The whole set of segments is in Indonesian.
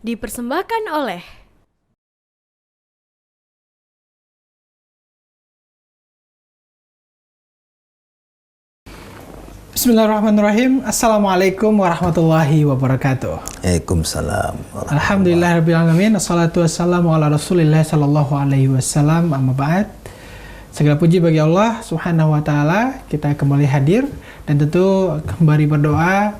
Dipersembahkan oleh Bismillahirrahmanirrahim. Assalamualaikum warahmatullahi wabarakatuh. Waalaikumsalam. Alhamdulillahirrabbilalamin. Assalatu wassalamu ala rasulillah sallallahu alaihi wasallam. Amma ba'd. Segala puji bagi Allah subhanahu wa ta'ala. Kita kembali hadir dan tentu kembali berdoa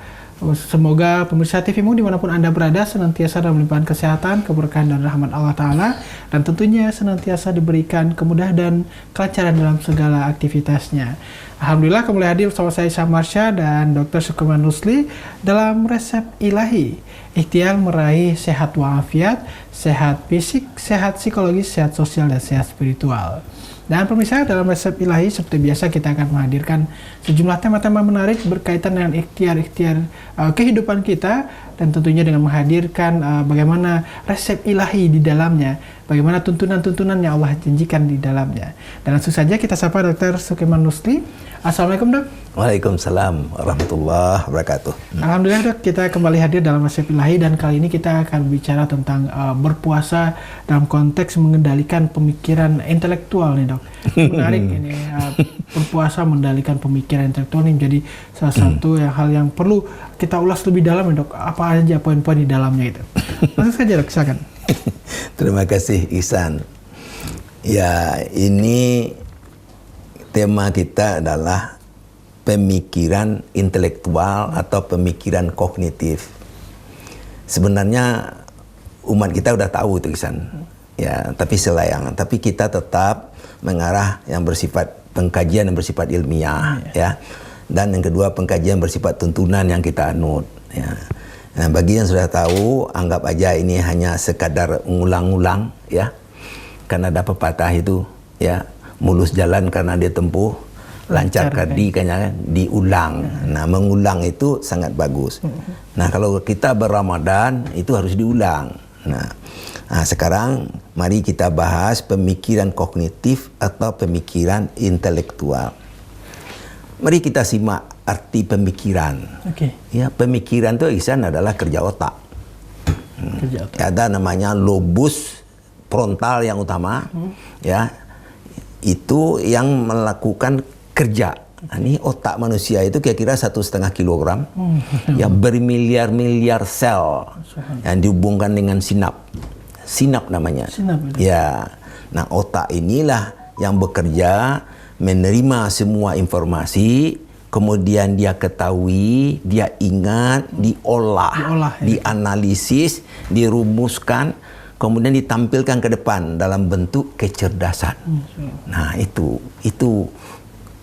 semoga pemirsa TVmu dimanapun Anda berada senantiasa dalam limpahan kesehatan, keberkahan dan rahmat Allah Ta'ala, dan tentunya senantiasa diberikan kemudahan dan kelancaran dalam segala aktivitasnya. Alhamdulillah kembali hadir bersama saya Syam Marsha dan Dr. Sukuman Rusli dalam resep ilahi, ikhtiar meraih sehat walafiat, sehat fisik, sehat psikologis, sehat sosial dan sehat spiritual. Dan pemirsa, dalam resep ilahi seperti biasa kita akan menghadirkan sejumlah tema-tema menarik berkaitan dengan ikhtiar-ikhtiar kehidupan kita, dan tentunya dengan menghadirkan bagaimana resep ilahi di dalamnya, bagaimana tuntunan-tuntunan yang Allah janjikan di dalamnya. Dan langsung saja kita sapa Dr. Sukuman Rusli. Assalamualaikum dok. Waalaikumsalam warahmatullahi wabarakatuh. Alhamdulillah dok, kita kembali hadir dalam resep ilahi dan kali ini kita akan bicara tentang berpuasa dalam konteks mengendalikan pemikiran intelektual nih dok. Menarik ini, berpuasa mengendalikan pemikiran intelektual ini menjadi salah satu hal yang perlu kita ulas lebih dalam nih dok. Apa aja poin-poin di dalamnya itu? Langsung saja dok, silakan. Terima kasih Ihsan. Ya, ini tema kita adalah pemikiran intelektual atau pemikiran kognitif. Sebenarnya umat kita udah tahu itu Ihsan. Ya, tapi tapi kita tetap mengarah yang bersifat pengkajian yang bersifat ilmiah, ya. Dan yang kedua pengkajian bersifat tuntunan yang kita anut, ya. Nah, bagi yang sudah tahu, anggap aja ini hanya sekadar ngulang-ngulang, ya. Karena ada pepatah itu, ya, mulus jalan karena dia tempuh, lancar kadi karena diulang. Nah, mengulang itu sangat bagus. Nah, kalau kita berRamadan itu harus diulang. Nah, sekarang mari kita bahas pemikiran kognitif atau pemikiran intelektual. Mari kita simak arti pemikiran. Ya, pemikiran itu Ihsan adalah kerja otak. Kerja otak. Ada namanya lobus frontal yang utama, ya. Itu yang melakukan kerja. Nah, ini otak manusia itu kira-kira 1,5 kilogram, yang bermiliar-miliar sel yang dihubungkan dengan sinap namanya. Ya, nah otak inilah yang bekerja menerima semua informasi, kemudian dia ketahui, dia ingat, diolah, dianalisis, dirumuskan, kemudian ditampilkan ke depan dalam bentuk kecerdasan. Nah, itu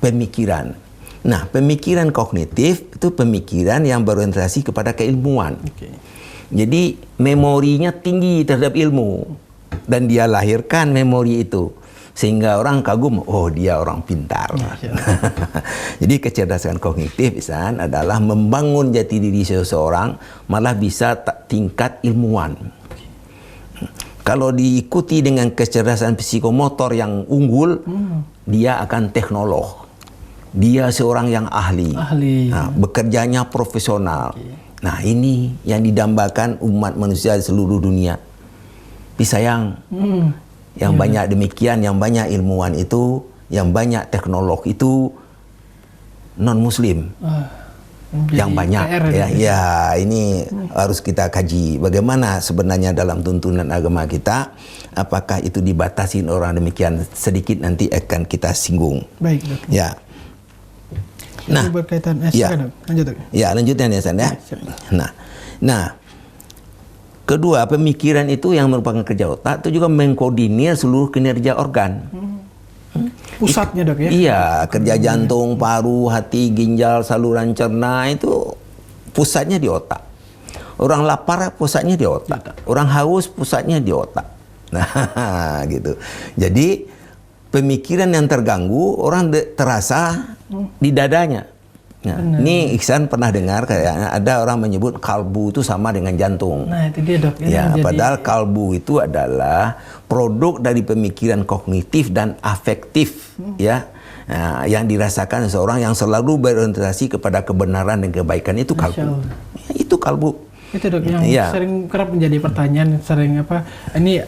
pemikiran. Nah, pemikiran kognitif itu pemikiran yang berorientasi kepada keilmuan. Jadi memorinya tinggi terhadap ilmu dan dia lahirkan memori itu sehingga orang kagum, oh dia orang pintar. Jadi kecerdasan kognitif Ihsan adalah membangun jati diri seseorang malah bisa tingkat ilmuwan. Kalau diikuti dengan kecerdasan psikomotor yang unggul, dia akan teknolog. Dia seorang yang ahli. Nah, bekerjanya profesional. Nah, ini yang didambakan umat manusia di seluruh dunia. Tapi sayang, yang banyak demikian, yang banyak ilmuwan itu, yang banyak teknolog itu non-muslim. Yang banyak, ya ini harus kita kaji. Bagaimana sebenarnya dalam tuntunan agama kita, apakah itu dibatasi orang demikian? Sedikit nanti akan kita singgung. Baik, dok. Ya. Nah, berkaitan lanjutnya ya San ya. Nah, kedua pemikiran itu yang merupakan kerja otak itu juga mengkoordinir seluruh kinerja organ. Pusatnya dok ya? Iya, kerja jantung, paru, hati, ginjal, saluran cerna itu pusatnya di otak. Orang lapar pusatnya di otak. Orang haus pusatnya di otak. Nah, gitu. Jadi pemikiran yang terganggu orang terasa di dadanya. Nah, ini Ihsan pernah dengar kayaknya ada orang menyebut kalbu itu sama dengan jantung. Nah, itu dia dok. Ya, padahal kalbu itu adalah produk dari pemikiran kognitif dan afektif, ya. Nah, yang dirasakan seseorang yang selalu berorientasi kepada kebenaran dan kebaikan itu kalbu. Ya, itu kalbu. Itu dok yang Iya. sering kerap menjadi pertanyaan, sering apa? Ini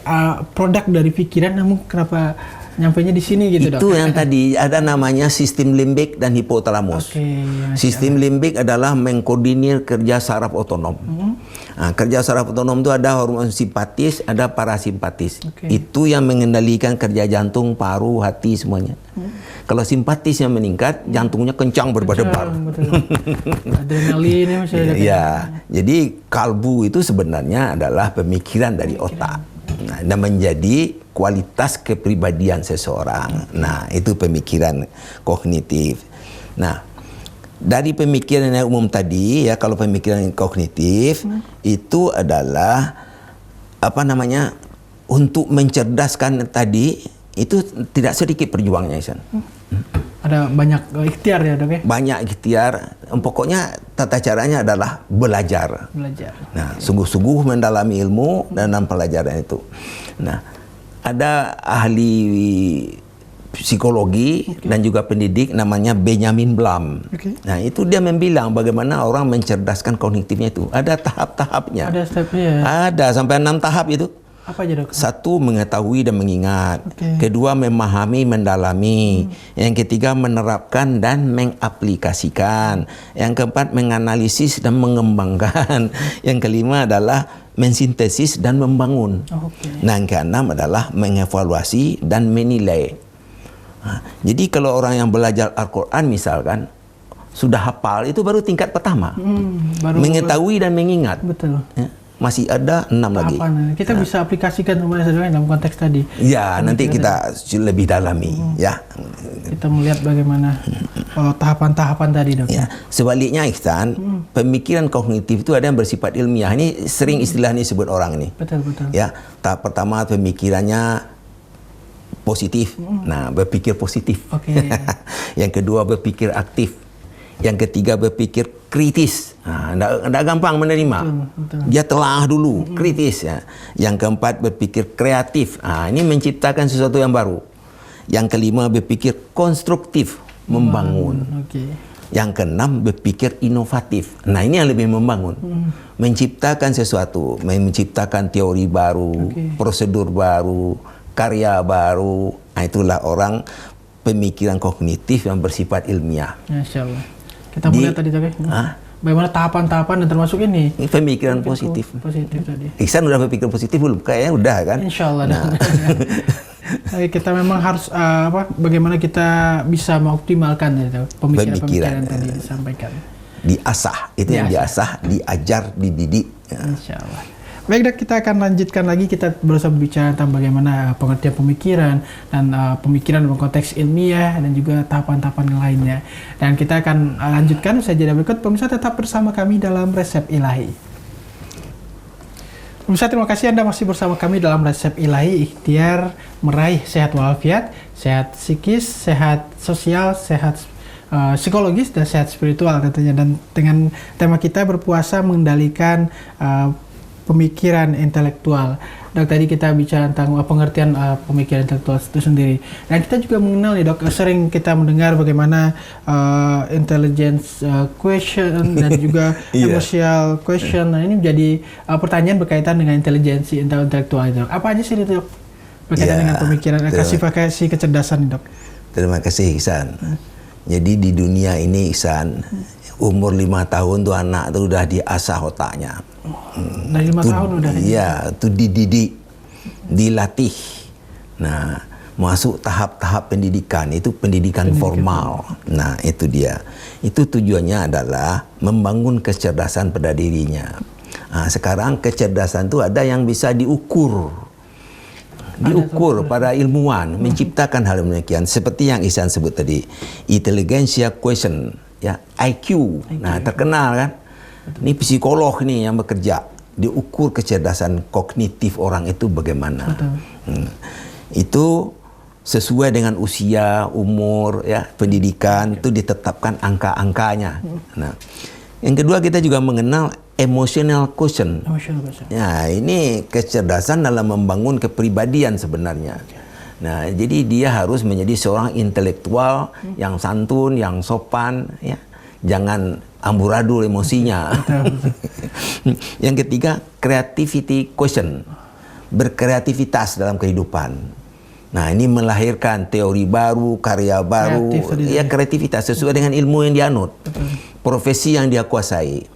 produk dari pikiran, namun kenapa nyampainya di sini gitu dok? Itu yang tadi ada namanya sistem limbik dan hipotalamus. Oke, ya, Sistem limbik adalah mengkoordinir kerja saraf otonom. Nah, kerja saraf otonom itu ada hormon simpatis, ada parasimpatis. Oke. Itu yang mengendalikan kerja jantung, paru, hati semuanya. Kalau simpatisnya meningkat, jantungnya kencang berdebar. Betul. Adrenalin ya masih ada. Ya, jadi kalbu itu sebenarnya adalah pemikiran dari otak. Nah, dan menjadi kualitas kepribadian seseorang. Nah, itu pemikiran kognitif. Nah, dari pemikiran yang umum tadi ya, kalau pemikiran kognitif itu adalah apa namanya, untuk mencerdaskan tadi itu tidak sedikit perjuangannya, Isan. Ada banyak ikhtiar ya dok ya? Banyak ikhtiar. Pokoknya tata caranya adalah belajar. Belajar. Nah, sungguh-sungguh mendalami ilmu dalam pelajaran itu. Nah, ada ahli psikologi dan juga pendidik namanya Benjamin Blum. Oke. Nah, itu dia membilang bagaimana orang mencerdaskan kognitifnya itu. Ada tahap-tahapnya. Ada stepnya ya? Ada sampai 6 tahap itu. Apa aja dok? Satu, mengetahui dan mengingat. Oke. Kedua, memahami, mendalami. Yang ketiga, menerapkan dan mengaplikasikan. Yang keempat, menganalisis dan mengembangkan. Yang kelima adalah mensintesis dan membangun. Oh, oke. Nah, yang keenam adalah mengevaluasi dan menilai. Nah, jadi kalau orang yang belajar Al-Quran misalkan, sudah hafal, itu baru tingkat pertama. Baru Mengetahui dan mengingat. betul. Ya, masih ada 6 lagi. Tahapan. Kita bisa aplikasikan sebenarnya dalam konteks tadi. Ya, nanti kita lebih dalami, ya. Kita melihat bagaimana tahapan-tahapan tadi dok. Ya, sebaliknya Ihsan, pemikiran kognitif itu ada yang bersifat ilmiah. Ini sering istilah ini sebut orang ini. Betul. Ya, tahap pertama pemikirannya positif. Nah, berpikir positif. Oke. Yang kedua berpikir aktif. Yang ketiga berpikir kritis. Nah, enggak gampang menerima. Betul. Dia telah dulu, kritis ya. Yang keempat berpikir kreatif. Nah, ini menciptakan sesuatu yang baru. Yang kelima berpikir konstruktif, membangun. Oke. Yang keenam berpikir inovatif. Nah, ini yang lebih membangun. Menciptakan sesuatu, menciptakan teori baru, prosedur baru, karya baru. Nah, itulah orang pemikiran kognitif yang bersifat ilmiah. Masya Allah. Kita melihat tadi dok ya. Bagaimana tahapan-tahapan dan termasuk ini. Ini pemikiran positif. Positif tadi. Ihsan udah berpikir positif belum? Kayaknya udah kan? Insya Allah. Nah. Kita memang harus bagaimana kita bisa mengoptimalkan ya, pemikiran tadi disampaikan. Diasah, itu yang diasah, diajar, dididik. Ya. Insya Allah. Baik dok, kita akan lanjutkan lagi, kita berusaha berbicara tentang bagaimana pengertian pemikiran dan pemikiran dalam konteks ilmiah dan juga tahapan-tahapan yang lainnya. Dan kita akan lanjutkan usai jeda berikut. Pemirsa tetap bersama kami dalam Resep Ilahi. Pemirsa, terima kasih Anda masih bersama kami dalam Resep Ilahi, ikhtiar meraih sehat walafiat, sehat psikis, sehat sosial, sehat psikologis, dan sehat spiritual tentunya. Dan dengan tema kita berpuasa mengendalikan pemikiran intelektual. Dok, tadi kita bicara tentang pengertian pemikiran intelektual itu sendiri. Dan kita juga mengenal nih dok, sering kita mendengar bagaimana intelligence question dan juga emotional question. Nah, ini menjadi pertanyaan berkaitan dengan intelijensi intelektual dok. Apa aja sih itu dok? Berkaitan dengan pemikiran, klasifikasi kecerdasan dok. Terima kasih Ihsan. Jadi di dunia ini Ihsan, umur 5 tahun tuh anak tuh udah diasah otaknya. Dari 5 tahun udah? Iya, itu dididik, dilatih. Nah, masuk tahap-tahap pendidikan, itu pendidikan formal. Nah, itu dia. Itu tujuannya adalah membangun kecerdasan pada dirinya. Nah, sekarang kecerdasan itu ada yang bisa diukur. Para ilmuwan menciptakan hal demikian seperti yang Ihsan sebut tadi, intelligentsia question, ya, IQ. Nah, terkenal kan? Ini psikolog nih yang bekerja, diukur kecerdasan kognitif orang itu bagaimana. Itu sesuai dengan usia, umur, ya, pendidikan, itu ditetapkan angka-angkanya. Nah, yang kedua kita juga mengenal emotional quotient. Ya, ini kecerdasan dalam membangun kepribadian sebenarnya. Nah, jadi dia harus menjadi seorang intelektual yang santun, yang sopan, ya. jangan amburadul emosinya. Yang ketiga, creativity question, berkreativitas dalam kehidupan. Nah, ini melahirkan teori baru, karya baru, kreativitas sesuai dengan ilmu yang dianut, profesi yang dia kuasai.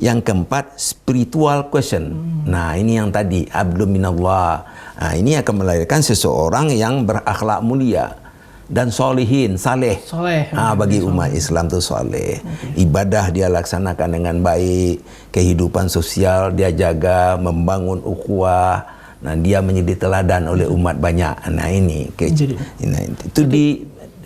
Yang keempat, spiritual question. Nah, ini yang tadi, abdun minallah. Nah, ini akan melahirkan seseorang yang berakhlak mulia dan solihin, saleh. Bagi umat Islam itu saleh. Ibadah dia laksanakan dengan baik, kehidupan sosial dia jaga, membangun ukhuwah. Nah, dia menjadi teladan oleh umat banyak. Nah, ini itu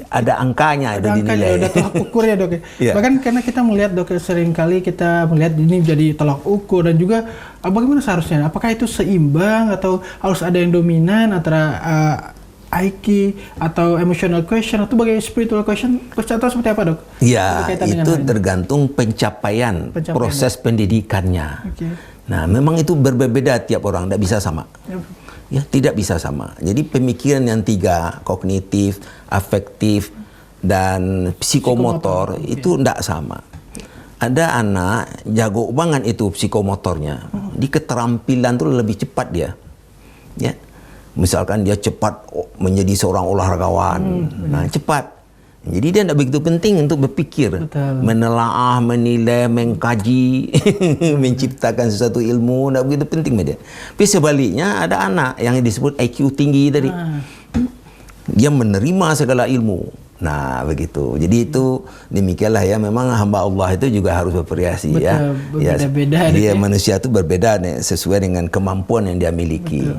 ada angkanya, ada dinilai. Ada tolak ukurnya, Dok. Bahkan karena kita melihat, Dok, seringkali kita melihat ini jadi tolak ukur, dan juga bagaimana seharusnya? Apakah itu seimbang atau harus ada yang dominan antara IQ atau emotional question atau bagai spiritual question atau seperti apa, Dok? Ya, itu tergantung pencapaian proses pendidikannya. Nah, memang itu berbeda tiap orang, tidak bisa sama. Ya, tidak bisa sama. Jadi pemikiran yang tiga, kognitif, afektif, dan psikomotor itu tidak sama. Ada anak jago banget itu psikomotornya, di keterampilan tuh lebih cepat dia. Ya, misalkan dia cepat menjadi seorang olahragawan, nah cepat. Jadi dia tidak begitu penting untuk berpikir, menelaah, menilai, mengkaji, menciptakan sesuatu ilmu, tidak begitu penting dia. Tapi sebaliknya ada anak yang disebut IQ tinggi tadi, dia menerima segala ilmu. Nah, begitu. Jadi itu demikianlah ya, memang hamba Allah itu juga harus bervariasi. Berbeda-beda. Dia manusia itu berbeda nih, sesuai dengan kemampuan yang dia miliki.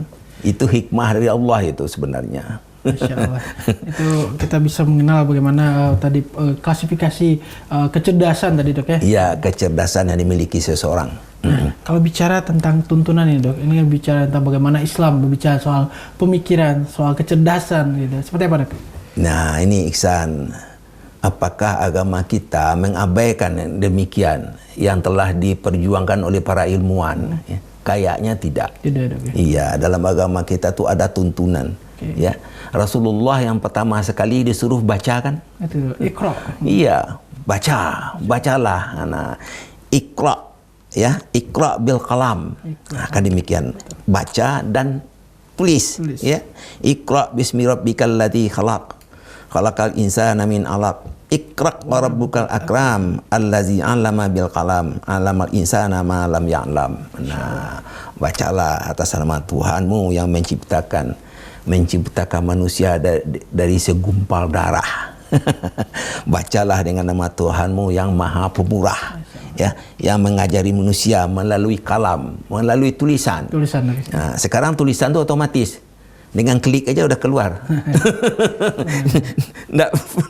Itu hikmah dari Allah itu sebenarnya. Masya Allah. Itu kita bisa mengenal bagaimana tadi klasifikasi kecerdasan tadi, Dok, ya? Iya, kecerdasan yang dimiliki seseorang. Nah, kalau bicara tentang tuntunan ini, Dok, ini bicara tentang bagaimana Islam berbicara soal pemikiran, soal kecerdasan gitu. Seperti apa, Dok? Nah, ini Iksan, apakah agama kita mengabaikan demikian yang telah diperjuangkan oleh para ilmuwan? Kayaknya tidak. Tidak, Dok, ya? Iya, dalam agama kita tuh ada tuntunan. Ya, Rasulullah yang pertama sekali disuruh baca kan? Itu Iqra. Iya, bacalah. Nah, Iqra, ya, Iqra bil qalam. Nah, demikian, baca dan tulis. Ya, Iqra bismi rabbikal ladzi khalaq, khalaqal insana min 'alaq. Iqra wa rabbukal akram allazi 'allama bil qalam, 'allamal insana ma lam ya'lam. Nah, bacalah atas nama Tuhanmu yang menciptakan manusia dari segumpal darah. Bacalah dengan nama Tuhanmu yang Maha Pemurah, ya, yang mengajari manusia melalui kalam, melalui tulisan. Nah, sekarang tulisan itu otomatis, dengan klik aja udah keluar.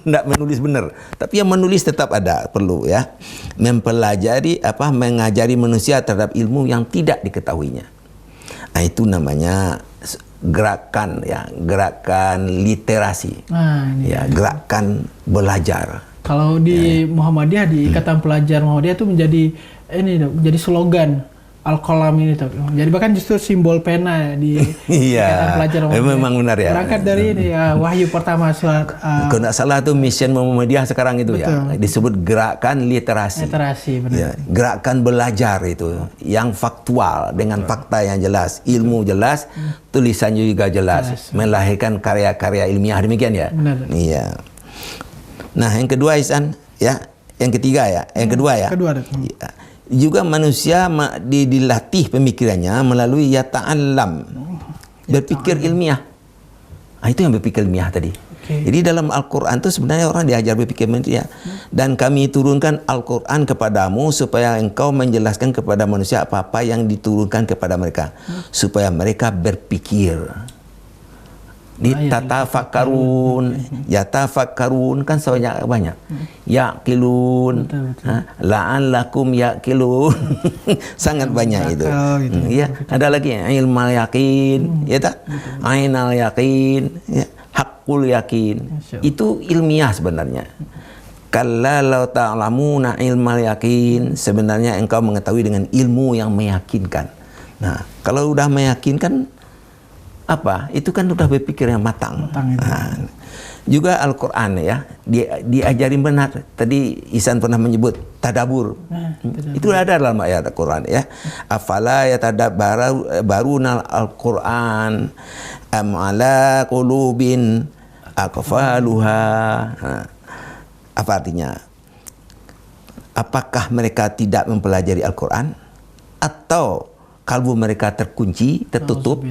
Nggak menulis benar, tapi yang menulis tetap ada, perlu ya, mempelajari mengajari manusia terhadap ilmu yang tidak diketahuinya. Nah, itu namanya gerakan literasi. Gerakan belajar. Kalau di Muhammadiyah, di Ikatan Pelajar Muhammadiyah itu menjadi slogan Al-Qalam ini, Dok. Jadi bahkan justru simbol pena di Ikatan Pelajar Muhammadiyah. Memang benar ya. Berangkat dari ini wahyu pertama surat. Kalau tidak salah itu mission Muhammadiyah sekarang itu, betul, ya, disebut gerakan literasi. Benar. Ya, gerakan belajar itu yang faktual, dengan fakta yang jelas, ilmu jelas, tulisan juga jelas, melahirkan karya-karya ilmiah, demikian ya. Benar. Iya. Nah, yang kedua Ihsan, ya, yang ketiga ya, yang kedua ya. Ya. Juga manusia dilatih pemikirannya melalui yata'allam, berpikir ilmiah. Nah, itu yang berpikir ilmiah tadi. Jadi dalam Al-Quran itu sebenarnya orang diajar berpikir ilmiah. Dan kami turunkan Al-Quran kepadamu supaya engkau menjelaskan kepada manusia apa-apa yang diturunkan kepada mereka, supaya mereka berpikir. Yatafakkarun kan banyak. Yaqilun, la'allakum yaqilun. Sangat banyak itu. Ya, ada lagi ilmal yaqin, ya tak? Ainal yaqin, ya, haqqul yaqin. Itu ilmiah sebenarnya. Kalla law ta'lamuna ilmal yaqin, sebenarnya engkau mengetahui dengan ilmu yang meyakinkan. Nah, kalau udah meyakinkan itu kan udah berpikir yang matang. Nah, Juga Al-Quran ya, diajarin benar. Tadi Ihsan pernah menyebut tadabur. Itu ada dalam ayat Al-Quran ya. Afala yatadabbaruna Al-Quran am ala qulubin aqfaluha. Apa artinya? Apakah mereka tidak mempelajari Al-Quran atau kalbu mereka terkunci, tertutup?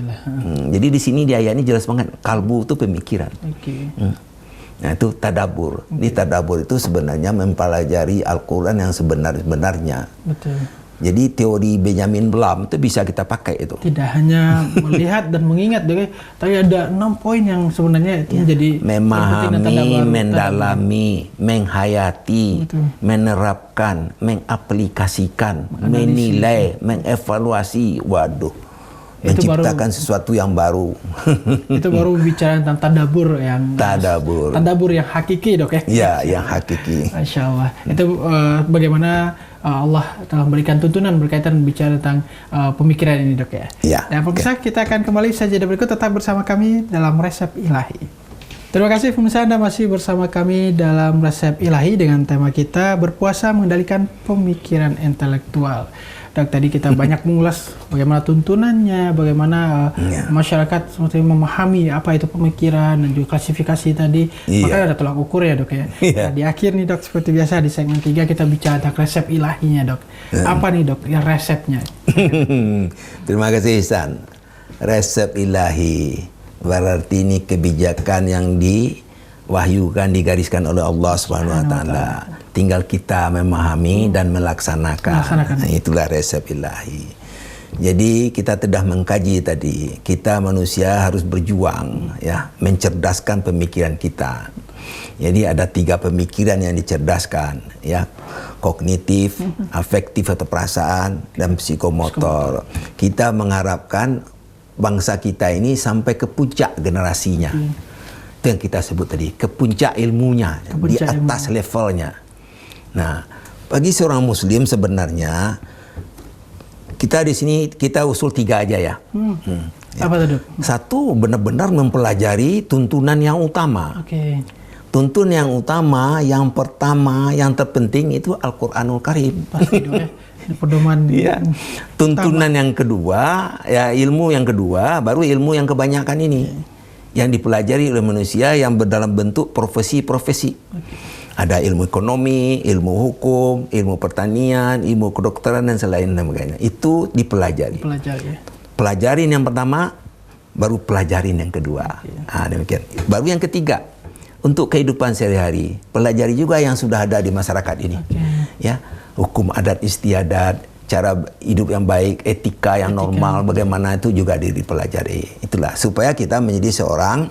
Jadi di sini di ayat ini jelas banget, kalbu itu pemikiran. Nah itu tadabur. Di tadabur itu sebenarnya mempelajari Al-Quran yang sebenarnya. Betul. Jadi teori Benjamin Bloom itu bisa kita pakai itu. Tidak hanya melihat dan mengingat, tapi ada 6 poin yang sebenarnya itu menjadi memahami, mendalami, menghayati, menerapkan, mengaplikasikan, menilai, mengevaluasi. Waduh. Menciptakan sesuatu yang baru. Itu baru bicara tentang tadabur yang yang hakiki, Dok ya. Ya, yang hakiki. Masya Allah. Itu bagaimana Allah telah memberikan tuntunan berkaitan bicara tentang pemikiran ini, Dok ya. Ya. Dan pemirsa, kita akan kembali saja berikut, tetap bersama kami dalam Resep Ilahi. Terima kasih pemirsa, Anda masih bersama kami dalam Resep Ilahi dengan tema kita berpuasa mengendalikan pemikiran intelektual. Dok, tadi kita banyak mengulas bagaimana tuntunannya, bagaimana masyarakat seperti memahami apa itu pemikiran dan juga klasifikasi tadi. Makanya ada tolak ukur ya, Dok ya. Nah, di akhir nih, Dok, seperti biasa di segmen 3 kita bicara tentang resep ilahinya, Dok. Apa nih, Dok, ya resepnya? Terima kasih, Ihsan. Resep ilahi berarti ini kebijakan yang diwahyukan, digariskan oleh Allah Subhanahu wa taala. Tinggal kita memahami dan melaksanakan. Nah, itulah resep ilahi. Jadi kita telah mengkaji tadi, kita manusia harus berjuang ya, mencerdaskan pemikiran kita. Jadi ada 3 pemikiran yang dicerdaskan ya, kognitif, afektif atau perasaan, dan psikomotor. Kita mengharapkan bangsa kita ini sampai ke puncak generasinya. Itu yang kita sebut tadi, ke puncak ilmunya, di atas levelnya. Nah, bagi seorang Muslim sebenarnya kita di sini kita usul 3 aja ya. Apa tuh, Dok? Satu, benar-benar mempelajari tuntunan yang utama. Tuntun yang utama, yang pertama, yang terpenting itu Al-Quranul Karim. Pasti, Dok ya. Pedoman. Iya. Tuntunan yang kedua, ya ilmu yang kedua, baru ilmu yang kebanyakan ini. Yang dipelajari oleh manusia yang berdalam bentuk profesi-profesi. Ada ilmu ekonomi, ilmu hukum, ilmu pertanian, ilmu kedokteran dan selain sebagainya. Itu dipelajari. Pelajarin yang pertama, baru pelajarin yang kedua. Nah, demikian. Baru yang ketiga, untuk kehidupan sehari-hari, pelajari juga yang sudah ada di masyarakat ini. Ya, hukum adat istiadat, cara hidup yang baik, etika yang normal, bagaimana itu juga dipelajari. Itulah supaya kita menjadi seorang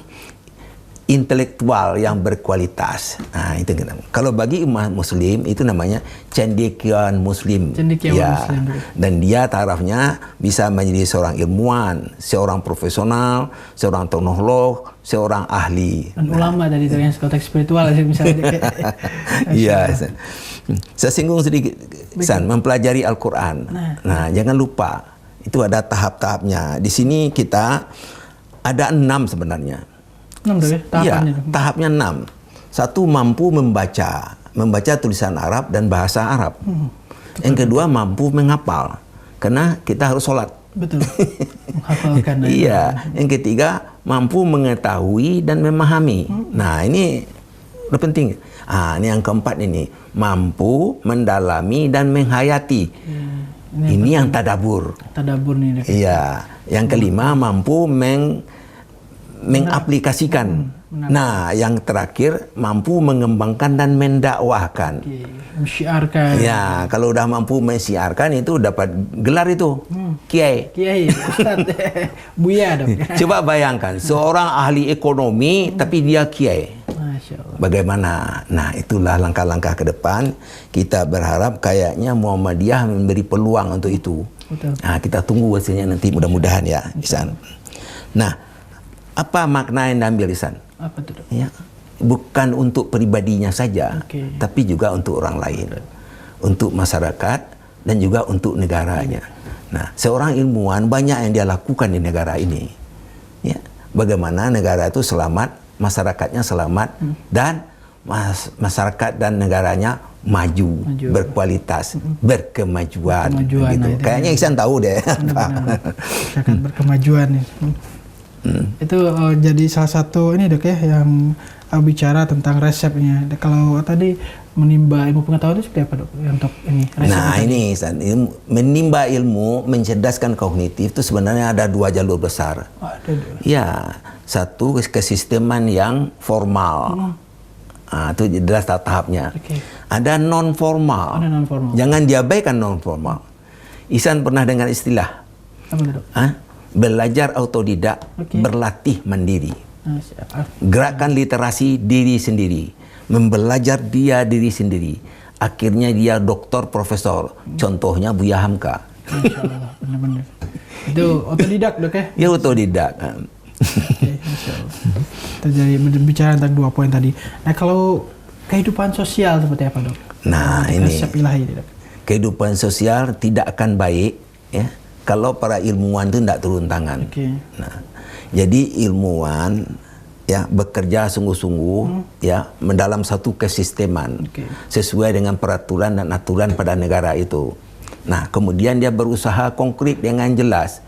intelektual yang berkualitas. Nah, itu kita. Kalau bagi umat Muslim itu namanya cendekiawan Muslim. Muslim. Dan dia tarafnya bisa menjadi seorang ilmuwan, seorang profesional, seorang teknolog, seorang ahli. Dan ulama dari yang konteks spiritual misalnya. Iya. Saya singgung sedikit, San, mempelajari Al-Quran. Nah, jangan lupa itu ada tahap-tahapnya. Di sini kita ada 6 sebenarnya. 6 ya, tahapannya. Iya, tahapnya 6. Satu, mampu membaca tulisan Arab dan bahasa Arab. Yang kedua, mampu menghafal, karena kita harus sholat. Betul. Menghafalkan. Iya. Yang ketiga, mampu mengetahui dan memahami. Nah, ini udah penting. Ini yang keempat ini, mampu mendalami dan menghayati. Ini yang tadabur. Tadabur nih. Iya. Yang kelima, mampu mengaplikasikan. Nah, yang terakhir mampu mengembangkan dan mendakwahkan. Mensiarkan. Ya, kalau udah mampu mensiarkan itu dapat gelar itu. Kiai. Ustaz. Buya, Dok. Coba bayangkan, seorang ahli ekonomi tapi dia kiai. Masya Allah. Bagaimana? Nah, itulah langkah-langkah ke depan. Kita berharap kayaknya Muhammadiyah memberi peluang untuk itu. Betul. Nah, kita tunggu hasilnya nanti mudah-mudahan ya, Ihsan. Nah, apa makna yang diambil, Ihsan? Apa itu, Dok? Ya, bukan untuk pribadinya saja, tapi juga untuk orang lain, untuk masyarakat dan juga untuk negaranya. Nah, seorang ilmuwan banyak yang dia lakukan di negara ini. Ya, bagaimana negara itu selamat masyarakatnya selamat dan masyarakat dan negaranya maju. Berkualitas, berkemajuan gitu. Nah, Kayaknya Ihsan tahu deh. Masyarakat berkemajuan nih. Itu jadi salah satu ini Dok ya yang bicara tentang resepnya. Kalau tadi menimba ilmu pengetahuan itu seperti apa Dok untuk ini resep? Nah ini Ihsan, menimba ilmu, mencerdaskan kognitif itu sebenarnya ada 2 jalur besar. Ya, satu kesisteman yang formal. Itu jelas tahapnya. Ada non formal. Jangan diabaikan non formal. Ihsan pernah dengar istilah apa itu, Dok? Belajar autodidak, berlatih mandiri. Gerakan literasi diri sendiri, membelajar diri sendiri. Akhirnya dia doktor, profesor. Contohnya Buya Hamka. Masya Allah, benar-benar. Itu otodidak Dok ya? Ya otodidak. Masya Allah. Terjadi bicara tentang 2 poin tadi. Nah kalau kehidupan sosial seperti apa Dok? Nah ini resep ilahi Dok. Kehidupan sosial tidak akan baik ya kalau para ilmuwan itu tidak turun tangan. Nah, jadi ilmuwan ya bekerja sungguh-sungguh ya mendalam satu kesisteman sesuai dengan peraturan dan aturan pada negara itu. Nah, kemudian dia berusaha konkret dengan jelas.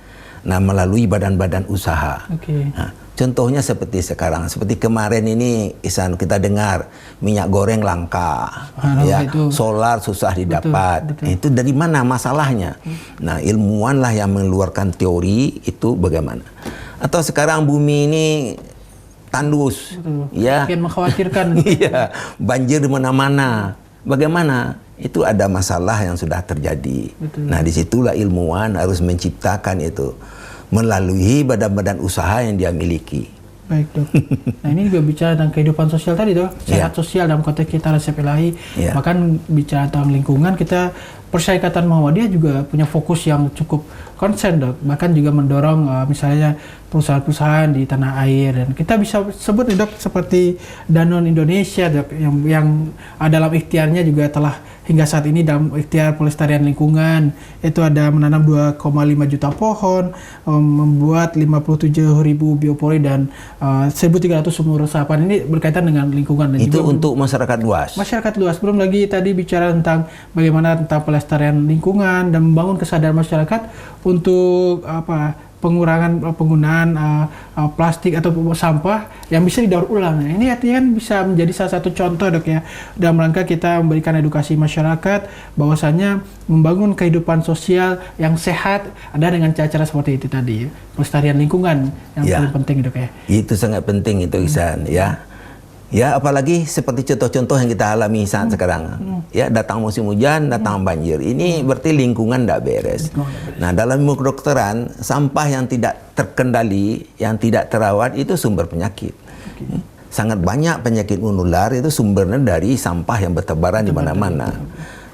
Nah, melalui badan-badan usaha. Nah, contohnya seperti sekarang, seperti kemarin ini Ihsan kita dengar minyak goreng langka, ya, solar susah didapat. Betul. Itu dari mana masalahnya? Nah, ilmuwan lah yang mengeluarkan teori itu bagaimana. Atau sekarang bumi ini tandus, ya. Yang mengkhawatirkan. Iya, banjir di mana-mana. Bagaimana? Itu ada masalah yang sudah terjadi. Nah, disitulah ilmuwan harus menciptakan itu melalui badan-badan usaha yang dia miliki. Baik Dok. Nah ini juga bicara tentang kehidupan sosial tadi Dok. Sehat sosial dalam konteks kita resep ilahi. Bahkan bicara tentang lingkungan, kita Persyarikatan Muhammadiyah juga punya fokus yang cukup konsen Dok. Bahkan juga mendorong misalnya perusahaan-perusahaan di tanah air. Dan kita bisa sebut Dok seperti Danone Indonesia Dok yang dalam ikhtiarnya juga telah hingga saat ini dalam ikhtiar pelestarian lingkungan itu ada menanam 2,5 juta pohon, membuat 57.000 biopori dan 1.300 sumur resapan. Ini berkaitan dengan lingkungan. Dan itu juga untuk masyarakat luas. Masyarakat luas. Belum lagi tadi bicara tentang bagaimana tentang pelestarian lingkungan dan membangun kesadaran masyarakat untuk pengurangan penggunaan plastik atau sampah yang bisa didaur ulang. Ini artinya kan bisa menjadi salah satu contoh Dok ya dalam rangka kita memberikan edukasi masyarakat bahwasanya membangun kehidupan sosial yang sehat ada dengan cara-cara seperti itu tadi, pelestarian lingkungan yang paling penting Dok ya. Itu sangat penting itu Ihsan ya. Ya, apalagi seperti contoh-contoh yang kita alami saat sekarang. Ya, datang musim hujan, datang banjir. Ini berarti lingkungan tidak beres. Nah, dalam ilmu kedokteran, sampah yang tidak terkendali, yang tidak terawat itu sumber penyakit. Sangat banyak penyakit menular itu sumbernya dari sampah yang bertebaran di mana-mana.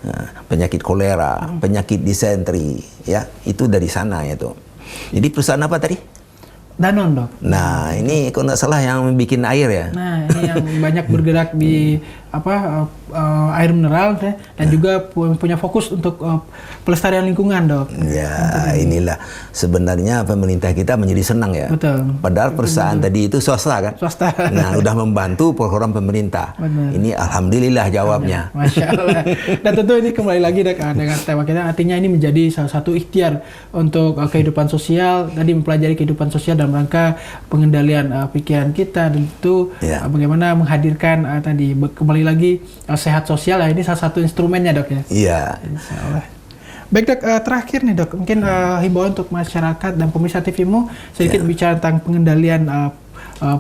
Nah, penyakit kolera, penyakit disentri, ya, itu dari sana itu. Jadi perusahaan apa tadi? Danone Dok. Nah ini kalau nggak salah yang bikin air ya. Nah ini yang banyak bergerak di air mineral ya, dan juga punya fokus untuk pelestarian lingkungan Dok. Ya inilah sebenarnya pemerintah kita menjadi senang ya. Betul. Padahal perusahaan tadi itu swasta kan. Swasta. Nah udah membantu program pemerintah. Benar. Ini alhamdulillah jawabnya. Masya Allah. Dan tentu ini kembali lagi Dok dengan tema kita, artinya ini menjadi salah satu ikhtiar untuk kehidupan sosial. Tadi mempelajari kehidupan sosial dalam rangka pengendalian pikiran kita, dan itu bagaimana menghadirkan tadi kembali lagi sehat sosial. Ini salah satu instrumennya Dok ya. Iya. Insyaallah. Baik Dok, terakhir nih Dok, mungkin himbauan untuk masyarakat dan pemirsa TVmu sedikit bicara tentang pengendalian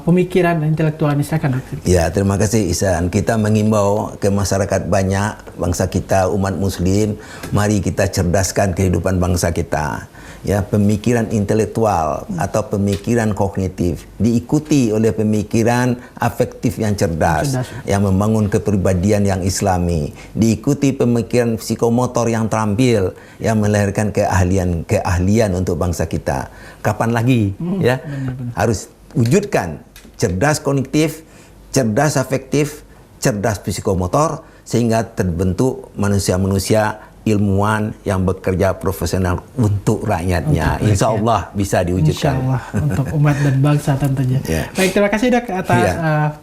pemikiran intelektual ini. Silakan Dok. Ya, terima kasih Ihsan. Kita mengimbau ke masyarakat banyak, bangsa kita, umat muslim, mari kita cerdaskan kehidupan bangsa kita. Ya, pemikiran intelektual atau pemikiran kognitif diikuti oleh pemikiran afektif yang cerdas, yang membangun kepribadian yang islami, diikuti pemikiran psikomotor yang terampil, yang melahirkan keahlian untuk bangsa kita. Kapan lagi ya? Harus wujudkan cerdas kognitif, cerdas afektif, cerdas psikomotor, sehingga terbentuk manusia-manusia ilmuwan yang bekerja profesional untuk rakyatnya. Insya Allah bisa diwujudkan. Insya Allah untuk umat dan bangsa tentunya. Baik, terima kasih Dok atas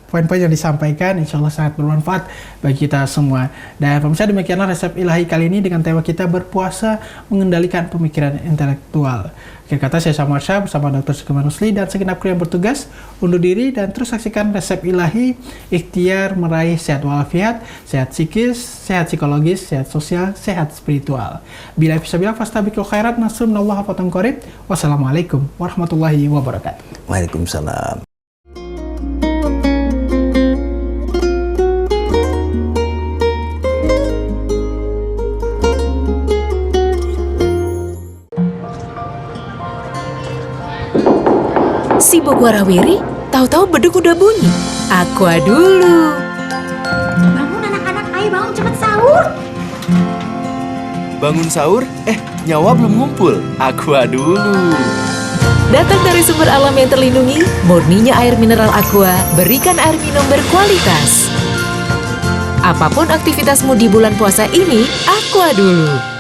poin-poin yang disampaikan. Insya Allah sangat bermanfaat bagi kita semua. Dan pemirsa, demikianlah resep ilahi kali ini dengan tema kita berpuasa mengendalikan pemikiran intelektual. Akhir kata, saya Samar Syah bersama Dr. Sukman Rusli dan segenap kru yang bertugas undur diri dan terus saksikan resep ilahi ikhtiar meraih sehat walafiat, sehat psikis, sehat psikologis, sehat sosial, sehat spiritual. Bila fisabilillah fastabiqul khairat, nasrullah wa fatun qarib. Wassalamualaikum warahmatullahi wabarakatuh. Waalaikumsalam. Si Bogwarawiri, tahu-tahu beduk udah bunyi. Aqua dulu. Bangun anak-anak, ayo bangun cepet sahur. Bangun sahur? Nyawa belum ngumpul. Aqua dulu. Datang dari sumber alam yang terlindungi, murninya air mineral Aqua, berikan air minum berkualitas. Apapun aktivitasmu di bulan puasa ini, Aqua dulu.